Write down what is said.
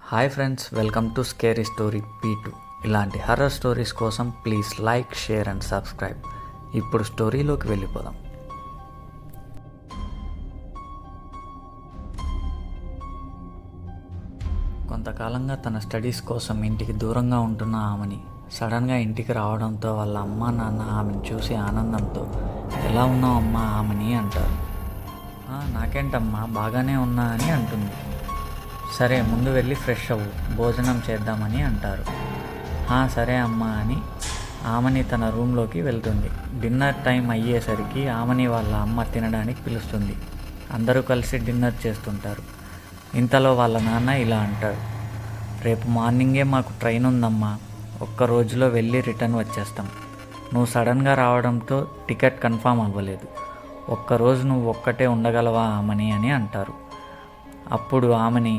Hi friends, welcome to scary story P2. ఇలాంటి horror stories కోసం please like, share and subscribe. ఇప్పుడు స్టోరీలోకి వెళ్ళిపోదాం. కొంతకాలంగా తన స్టడీస్ కోసం ఇంటికి దూరంగా ఉంటున్న ఆమెని సడన్గా ఇంటికి రావడంతో వాళ్ళ అమ్మ నాన్న ఆమెను చూసి ఆనందంతో ఎలా ఉన్నావు అమ్మా ఆమెని అంటారు. నాకేంటమ్మా బాగానే ఉన్నా అని అంటుంది. సరే ముందు వెళ్ళి ఫ్రెష్ అవ్వు, భోజనం చేద్దామని అంటారు. సరే అమ్మా అని ఆమెని తన రూమ్లోకి వెళ్తుంది. డిన్నర్ టైం అయ్యేసరికి ఆమెని వాళ్ళ అమ్మ తినడానికి పిలుస్తుంది. అందరూ కలిసి డిన్నర్ చేస్తుంటారు. ఇంతలో వాళ్ళ నాన్న ఇలా అంటాడు, రేపు మార్నింగే మాకు ట్రైన్ ఉందమ్మా, ఒక్క రోజులో వెళ్ళి రిటర్న్ వచ్చేస్తాం. నువ్వు సడన్గా రావడంతో టికెట్ కన్ఫామ్ అవ్వలేదు. ఒక్కరోజు నువ్వు ఒక్కటే ఉండగలవా ఆమెని అని అంటారు. అప్పుడు ఆమెని